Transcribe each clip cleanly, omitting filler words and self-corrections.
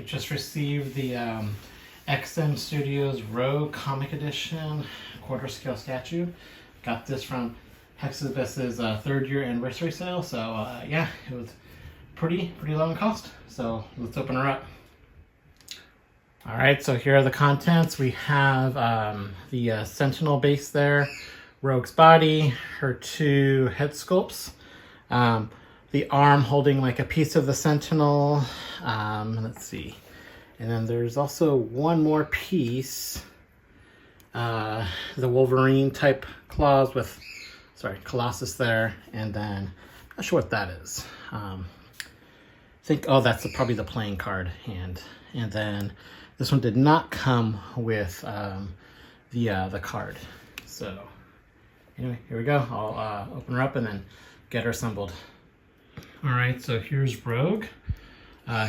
just received the XM Studios Rogue Comic Edition quarter scale statue. Got this from Hexabus's 3rd year anniversary sale. So yeah, it was pretty low in cost. So let's open her up. All right, so here are the contents. We have the Sentinel base there, Rogue's body, her 2 head sculpts, the arm holding like a piece of the Sentinel. Let's see. And then there's also one more piece, the Wolverine type claws with, Colossus there. And then, I'm not sure what that is. I think, oh, that's probably the playing card hand. And then this one did not come with the card. So anyway, here we go. I'll open her up and then get her assembled. All right, so here's Rogue.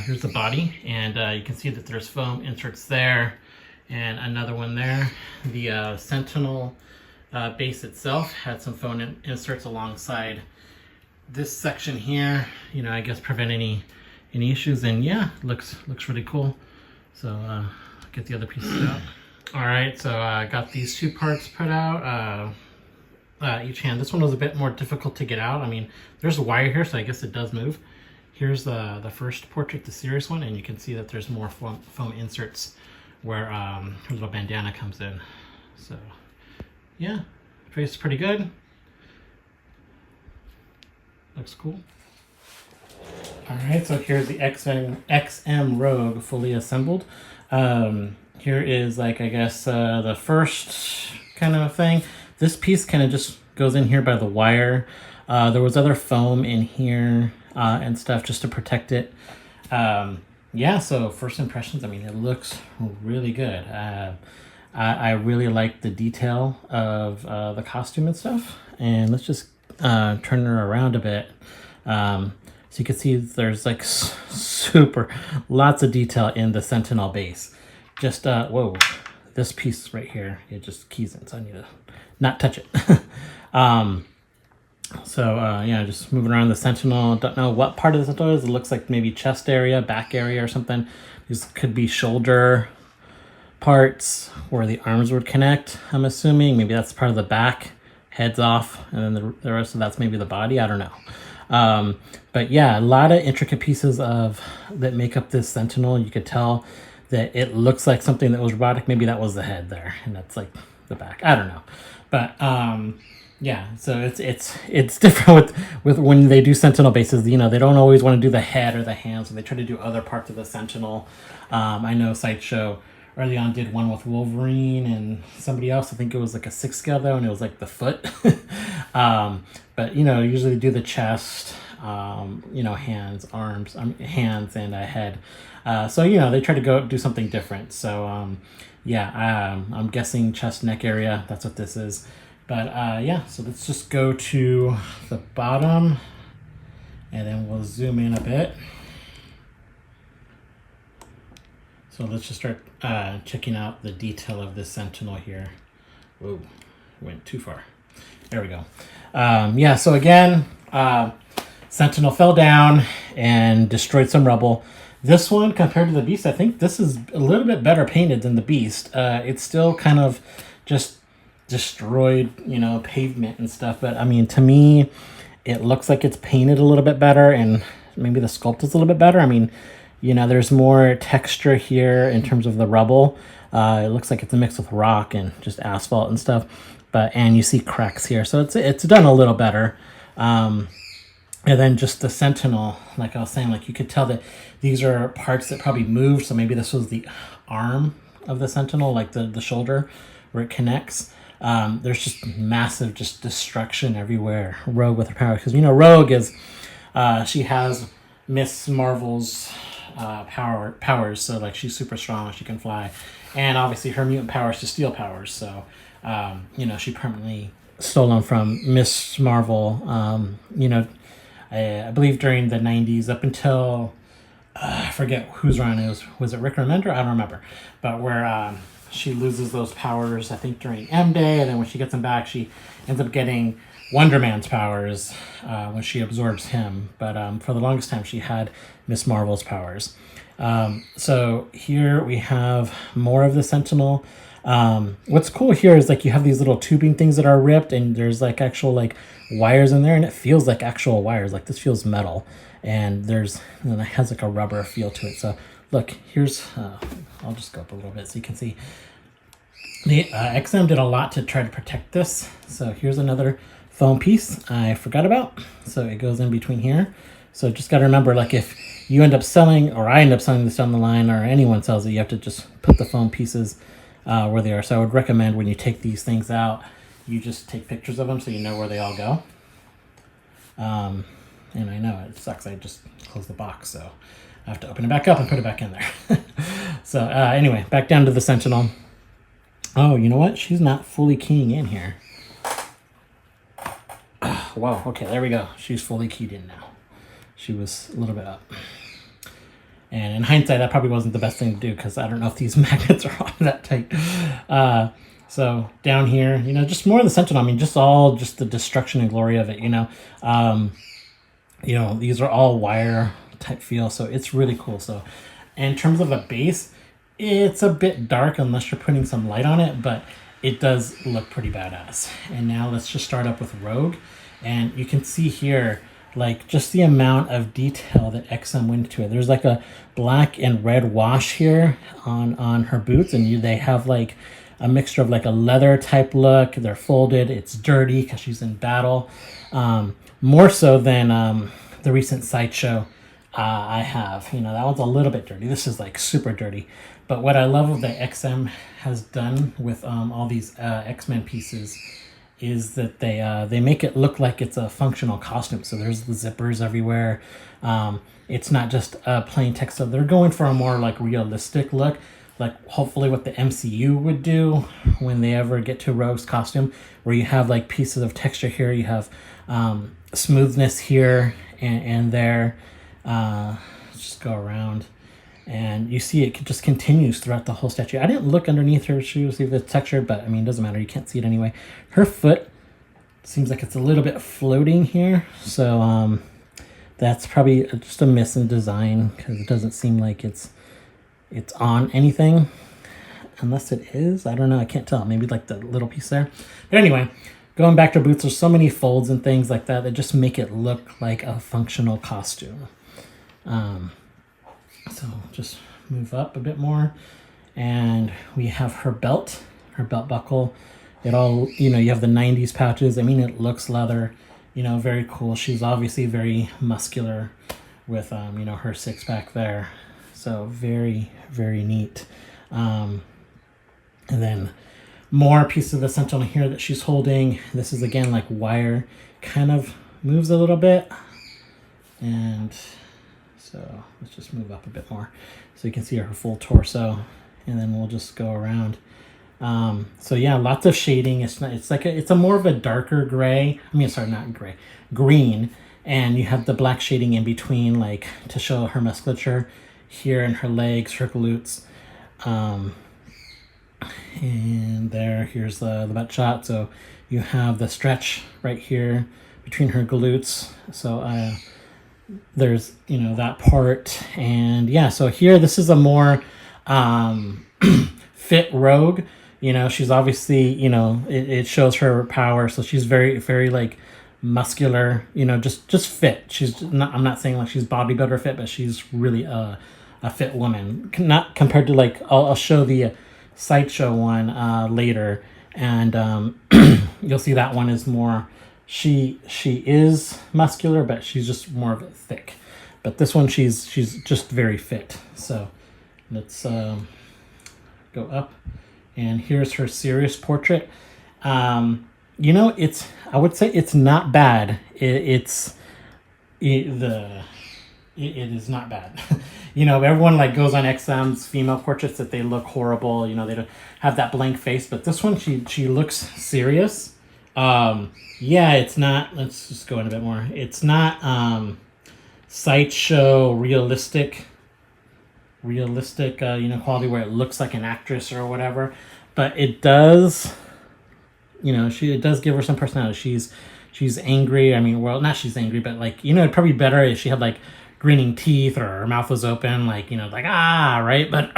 Here's the body, and you can see that there's foam inserts there and another one there. The Sentinel base itself had some foam inserts alongside this section here, I guess prevent any issues. And yeah, looks really cool. So I'll get the other pieces out. All right, so I got these 2 parts put out, each hand. This one was a bit more difficult to get out. I mean, there's a wire here, so I guess it does move. Here's the first portrait, the serious one, and you can see that there's more foam inserts where her little bandana comes in. So yeah, face is pretty good. Looks cool. All right, so here's the XM Rogue fully assembled. Here is like, I guess, the first kind of thing. This piece kind of just goes in here by the wire. There was other foam in here and stuff just to protect it. Yeah, so first impressions, I mean, it looks really good. I really like the detail of the costume and stuff. And let's just turn her around a bit. So you can see there's like lots of detail in the Sentinel base. Just, whoa, this piece right here, it just keys in, so I need to not touch it. Yeah, just moving around the Sentinel. Don't know what part of the Sentinel is. It looks like maybe chest area, back area or something. These could be shoulder parts where the arms would connect, I'm assuming. Maybe that's part of the back, heads off, and then the rest of that's maybe the body. I don't know. But yeah, a lot of intricate pieces that make up this Sentinel. You could tell that it looks like something that was robotic. Maybe that was the head there, and that's like the back. I don't know. But yeah, so it's different with when they do Sentinel bases. They don't always want to do the head or the hands, so they try to do other parts of the Sentinel. I know Sideshow early on did one with Wolverine and somebody else. I think it was like a 6 scale though, and it was like the foot. But usually they do the chest, hands, arms, hands, and a head. So they try to do something different. So yeah, I'm guessing chest, neck area. That's what this is. But yeah, so let's just go to the bottom, and then we'll zoom in a bit. So let's just start checking out the detail of this Sentinel here. Whoa, went too far. There we go. Yeah, so again, Sentinel fell down and destroyed some rubble. This one, compared to the Beast, I think this is a little bit better painted than the Beast. It's still kind of just destroyed, pavement and stuff. But I mean, to me, it looks like it's painted a little bit better, and maybe the sculpt is a little bit better. I mean, there's more texture here in terms of the rubble. It looks like it's a mix with rock and just asphalt and stuff. And you see cracks here, so it's done a little better. And then just the Sentinel, like I was saying, like you could tell that these are parts that probably moved. So maybe this was the arm of the Sentinel, like the shoulder where it connects. There's just massive destruction everywhere. Rogue with her power, because Rogue is she has Miss Marvel's powers, so like she's super strong, she can fly, and obviously her mutant powers to steal powers. So she permanently stolen from Miss Marvel. I believe during the 90s up until I forget whose run it was it Rick Remender? I don't remember, but where she loses those powers, I think during M Day, and then when she gets them back, she ends up getting Wonder Man's powers when she absorbs him. But for the longest time, she had Miss Marvel's powers. So here we have more of the Sentinel. What's cool here is like you have these little tubing things that are ripped, and there's like actual like wires in there, and it feels like actual wires. Like this feels metal, and it has like a rubber feel to it. So look, here's I'll just go up a little bit so you can see. The XM did a lot to try to protect this. So here's another foam piece I forgot about. So it goes in between here. So just got to remember, like if you end up selling, or I end up selling this down the line, or anyone sells it, you have to just put the foam pieces where they are. So I would recommend when you take these things out, you just take pictures of them so you know where they all go. And I know it sucks. I just closed the box, so I have to open it back up and put it back in there. So anyway, back down to the Sentinel. Oh, you know what? She's not fully keying in here. Wow, okay, there we go. She's fully keyed in now. She was a little bit up. And in hindsight, that probably wasn't the best thing to do because I don't know if these magnets are on that tight. So down here, you know, just more of the Sentinel. I mean, just the destruction and glory of it, you know. These are all wire type feel, so it's really cool. So in terms of a base, it's a bit dark unless you're putting some light on it, but it does look pretty badass. And now let's just start up with Rogue. And you can see here, like just the amount of detail that XM went into it. There's like a black and red wash here on her boots, and they have like a mixture of like a leather type look. They're folded. It's dirty because she's in battle. More so than the recent Sideshow I have. You know, that one's a little bit dirty. This is like super dirty. But what I love that XM has done with all these X-Men pieces is that they make it look like it's a functional costume. So there's the zippers everywhere. It's not just a plain text. So they're going for a more like realistic look, like hopefully what the MCU would do when they ever get to Rogue's costume, where you have like pieces of texture here, you have smoothness here and there. Let's just go around. And you see it just continues throughout the whole statue. I didn't look underneath her shoes, see if it's textured, but I mean, it doesn't matter. You can't see it anyway. Her foot seems like it's a little bit floating here. So that's probably just a miss in design because it doesn't seem like it's on anything. Unless it is. I don't know. I can't tell. Maybe like the little piece there. But anyway, going back to boots, there's so many folds and things like that that just make it look like a functional costume. So just move up a bit more, and we have her belt buckle. It all, you know, you have the 90s pouches. I mean, it looks leather, you know, very cool. She's obviously very muscular with, you know, her six pack there. So very, very neat. And then more pieces of the Sentinel here that she's holding. This is again like wire, kind of moves a little bit. And so let's just move up a bit more so you can see her full torso, and then we'll just go around. So yeah, lots of shading. It's a more of a darker gray. I mean, sorry, not gray, green. And you have the black shading in between, like to show her musculature here and her legs, her glutes. And here's the butt shot. So you have the stretch right here between her glutes. So there's, you know, that part. And yeah, so here this is a more fit Rogue. You know, she's obviously, you know, it shows her power. So she's very, very like muscular, you know, just fit. She's not, I'm not saying like she's bodybuilder fit, but she's really a fit woman. Not compared to like, I'll show the Sideshow one later, and you'll see that one is more, she is muscular, but she's just more of a thick. But this one, she's just very fit. So let's go up, and here's her serious portrait. You know, I would say it's not bad. It is not bad. You know, everyone like goes on XM's female portraits that they look horrible. You know, they don't have that blank face, but this one, she looks serious. Yeah, it's not, let's just go in a bit more. It's not Sideshow realistic, you know, quality where it looks like an actress or whatever, but it does, you know, it does give her some personality. She's angry. I mean, well, not she's angry, but like, you know, it'd probably be better if she had like grinning teeth or her mouth was open, like, you know, like, ah, right? But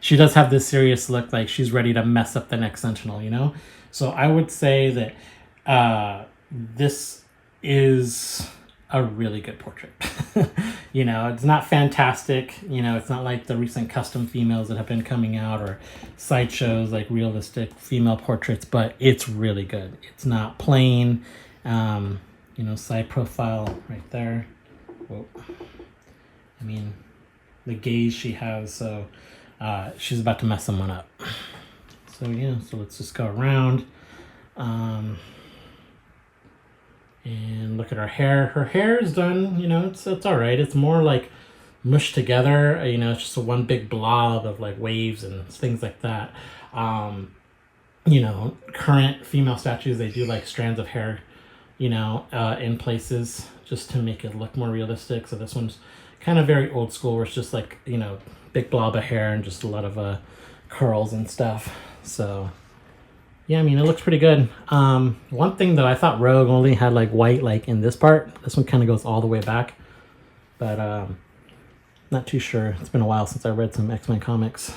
she does have this serious look, like she's ready to mess up the next Sentinel, you know? So I would say that this is a really good portrait. You know, it's not fantastic. You know, it's not like the recent custom females that have been coming out or sideshows like realistic female portraits, but it's really good. It's not plain. You know, side profile right there. Whoa. I mean, the gaze she has, so she's about to mess someone up. So yeah, so let's just go around. And look at her hair. Her hair is done, you know, it's all right. It's more like mushed together, you know, it's just a one big blob of like waves and things like that. You know, current female statues, they do like strands of hair, you know, in places just to make it look more realistic. So this one's kind of very old school where it's just like, you know, big blob of hair and just a lot of curls and stuff. So yeah, I mean, it looks pretty good. One thing though, I thought Rogue only had like white like in this part. This one kind of goes all the way back, but not too sure. It's been a while since I read some X-Men comics.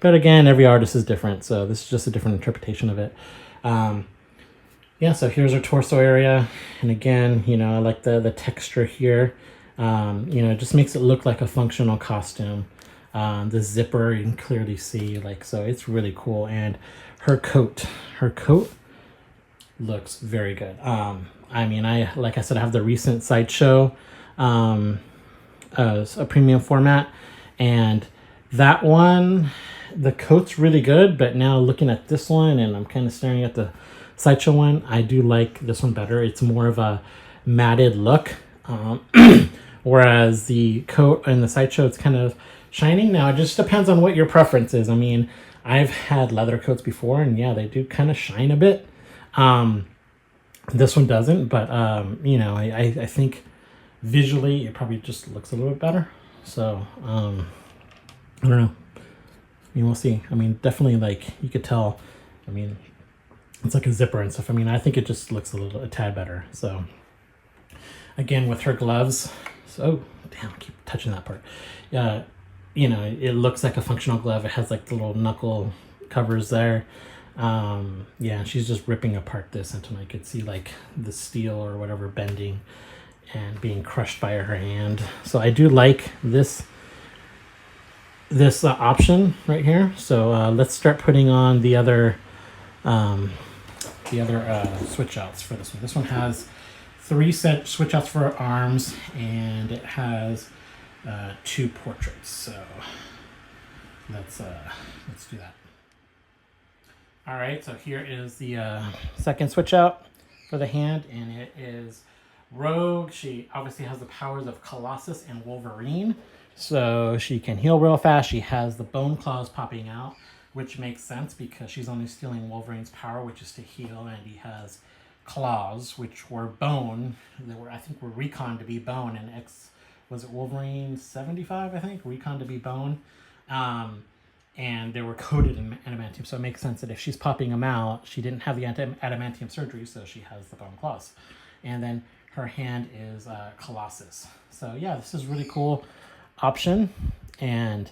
But again, every artist is different, so this is just a different interpretation of it. Yeah, so here's her torso area, and again, you know, I like the texture here. You know, it just makes it look like a functional costume. The zipper, you can clearly see, like, so it's really cool. And her coat looks very good. I mean, like I said, I have the recent Sideshow, a premium format, and that one, the coat's really good, but now looking at this one, and I'm kind of staring at the Sideshow one, I do like this one better. It's more of a matted look, whereas the coat in the Sideshow, it's kind of shining. Now, it just depends on what your preference is. I mean, I've had leather coats before, and yeah, they do kind of shine a bit. This one doesn't, but you know, I think visually it probably just looks a little bit better. So I don't know. I mean, we'll see. I mean, definitely, like, you could tell. I mean, it's like a zipper and stuff. I mean, I think it just looks a tad better. So again, with her gloves. So, oh, damn, I keep touching that part. You know, it looks like a functional glove. It has like the little knuckle covers there. Yeah, she's just ripping apart this until I could see like the steel or whatever bending and being crushed by her hand. So I do like this option right here. So let's start putting on the other switch outs for this one. This one has 3 set switch outs for her arms, and it has 2 portraits. So let's do that. All right, so here is the second switch out for the hand, and it is Rogue. She obviously has the powers of Colossus and Wolverine, so she can heal real fast. She has the bone claws popping out, which makes sense because she's only stealing Wolverine's power, which is to heal, and he has claws, which were bone. I think were recon to be bone, and was it Wolverine 75? I think recon to be bone. And they were coated in adamantium, so it makes sense that if she's popping them out, she didn't have the adamantium surgery, so she has the bone claws. And then her hand is Colossus. So yeah, this is really cool option, and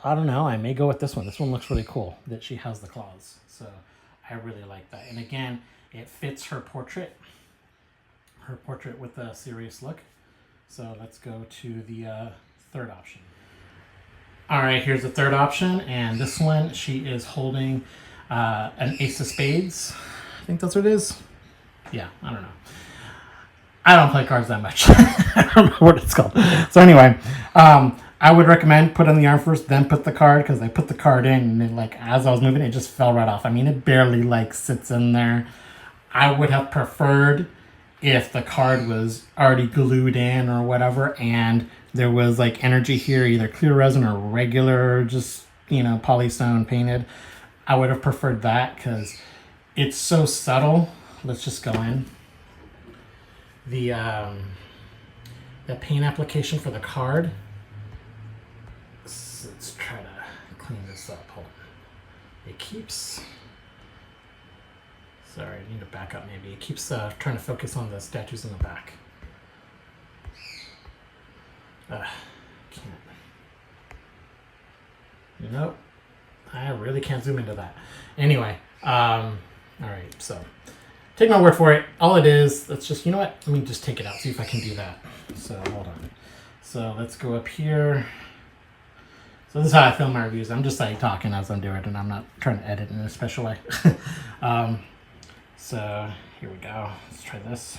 I don't know, I may go with this one. This one looks really cool that she has the claws, so I really like that. And again, it fits her portrait with a serious look. So let's go to the third option. All right, here's the third option, and this one, she is holding an ace of spades. I think that's what it is. Yeah, I don't know. I don't play cards that much. I don't remember what it's called. So anyway, I would recommend put on the arm first, then put the card, because I put the card in, and then, like, as I was moving, it just fell right off. I mean, it barely, like, sits in there. I would have preferred if the card was already glued in or whatever, and there was like energy here, either clear resin or regular, just, you know, polystone painted. I would have preferred that because it's so subtle. Let's just go in. The paint application for the card. Let's try to clean this up. Hold on. It keeps... Sorry, I need to back up maybe. It keeps trying to focus on the statues in the back. Can't. Nope. I really can't zoom into that. Anyway, all right, so take my word for it. All it is, let's just, you know what? Let me just take it out, see if I can do that. So hold on. So let's go up here. So this is how I film my reviews. I'm just like talking as I'm doing it, and I'm not trying to edit in a special way. So here we go. Let's try this.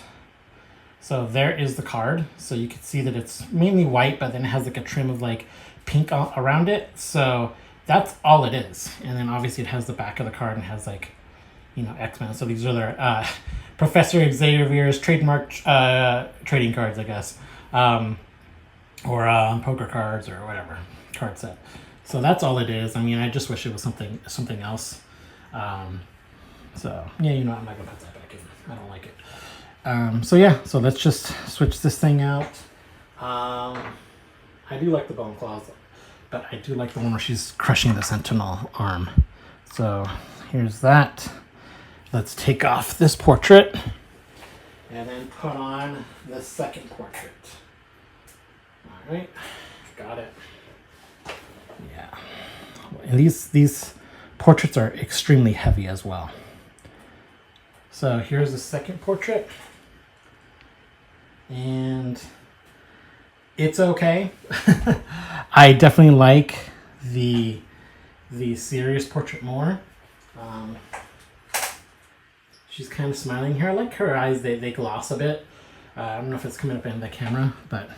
So there is the card. So you can see that it's mainly white, but then it has like a trim of like pink around it. So that's all it is. And then obviously it has the back of the card and has like, you know, X-Men. So these are their Professor Xavier's trademark trading cards, I guess. Or poker cards or whatever card set. So that's all it is. I mean, I just wish it was something else. So yeah, you know, I'm not gonna put that back in. I don't like it. So yeah, so let's just switch this thing out. I do like the bone claws, but I do like the one where she's crushing the Sentinel arm. So here's that. Let's take off this portrait and then put on the second portrait. All right, got it. Yeah, and these portraits are extremely heavy as well. So here's the second portrait, and it's okay. I definitely like the serious portrait more. She's kind of smiling here. I like her eyes, they gloss a bit. I don't know if it's coming up in the camera, but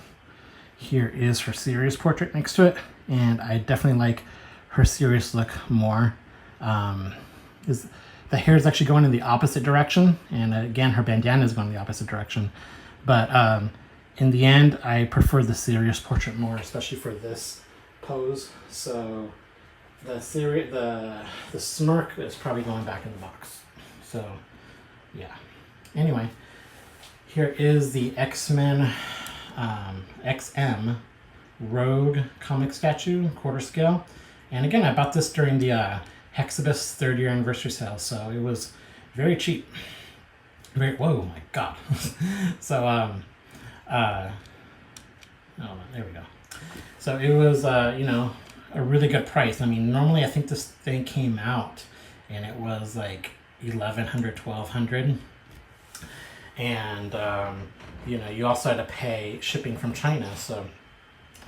here is her serious portrait next to it, and I definitely like her serious look more. The hair is actually going in the opposite direction, and again, her bandana is going in the opposite direction. But in the end, I prefer the serious portrait more, especially for this pose. So the smirk is probably going back in the box. So yeah. Anyway, here is the X-Men XM Rogue comic statue, quarter scale. And again, I bought this during the Hexabus 3rd year anniversary sale, so it was very cheap. Whoa, my God. So, oh, there we go. So it was, you know, a really good price. I mean, normally I think this thing came out and it was like $1,100, $1,200. And, you know, you also had to pay shipping from China. So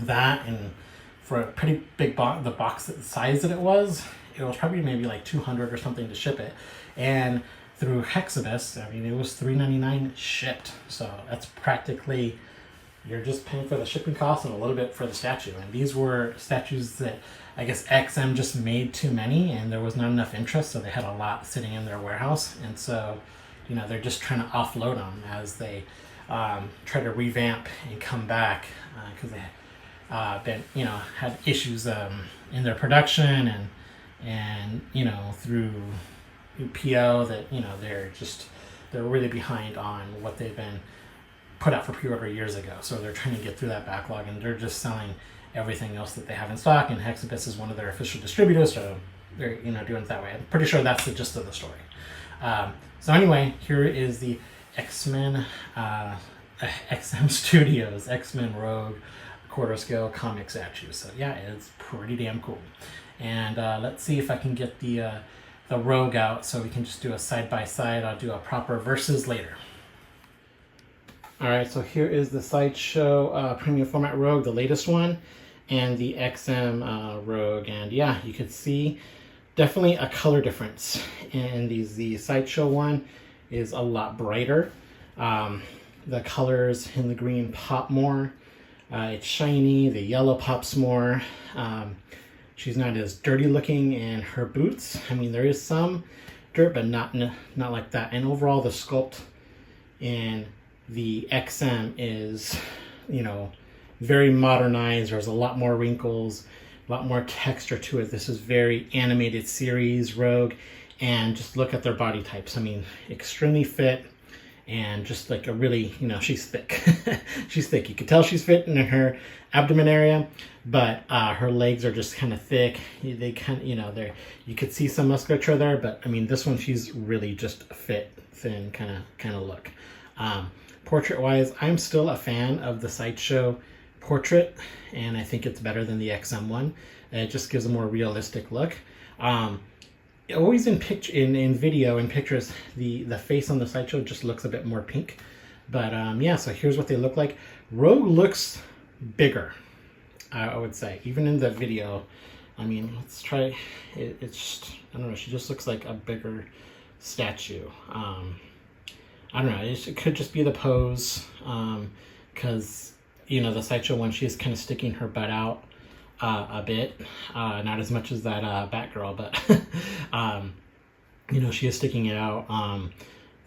that, and for a pretty big box, the box size that it was probably maybe like $200 or something to ship it. And through Hexabus, I mean, it was $3.99 shipped. So that's practically, you're just paying for the shipping costs and a little bit for the statue. And these were statues that I guess XM just made too many and there was not enough interest. So they had a lot sitting in their warehouse. And so, you know, they're just trying to offload them as they try to revamp and come back because they had issues in their production and you know, through PO that, you know, they're really behind on what they've been put out for pre-order years ago. So they're trying to get through that backlog, and they're just selling everything else that they have in stock, and Hexabus is one of their official distributors, so they're, you know, doing it that way. I'm pretty sure that's the gist of the story. So anyway, here is the X-Men XM Studios X-Men Rogue quarter scale comic statue. So yeah, it's pretty damn cool. And let's see if I can get the Rogue out so we can just do a side by side. I'll do a proper versus later. All right, so here is the Sideshow premium format Rogue, the latest one, and the XM Rogue. And yeah, you could see definitely a color difference in these. The Sideshow one is a lot brighter. The colors in the green pop more. It's shiny. The yellow pops more. She's not as dirty looking, and her boots, I mean, there is some dirt, but not like that. And overall, the sculpt in the XM is, you know, very modernized. There's a lot more wrinkles, a lot more texture to it. This is very animated series Rogue, and just look at their body types. I mean, extremely fit, and just like a really, you know, she's thick. She's thick. You can tell she's fit in her abdomen area, but her legs are just kind of thick. They kind of, you know, you could see some musculature there, but I mean, this one, she's really just fit, thin kind of look. Portrait wise, I'm still a fan of the Sideshow portrait, and I think it's better than the XM one. It just gives a more realistic look. Always in video and pictures, the face on the Sideshow just looks a bit more pink. But yeah, so here's what they look like. Rogue looks bigger, I would say, even in the video. I mean, let's try it. It's just, I don't know, she just looks like a bigger statue. I don't know, it could just be the pose, because you know, the Sideshow one, she's kind of sticking her butt out a bit, not as much as that Batgirl, but you know, she is sticking it out.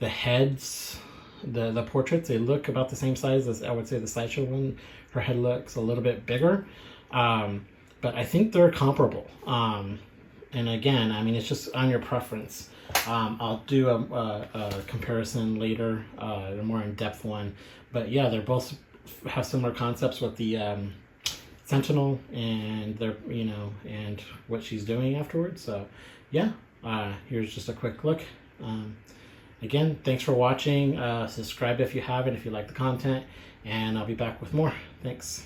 The heads, the portraits, they look about the same size as, I would say, the Sideshow one. Her head looks a little bit bigger, but I think they're comparable. And again, I mean, it's just on your preference. I'll do a comparison later, a more in-depth one. But yeah, they're both have similar concepts with the Sentinel and their, you know, and what she's doing afterwards. So yeah, here's just a quick look. Again, thanks for watching. Subscribe if you haven't, if you like the content, and I'll be back with more. Thanks.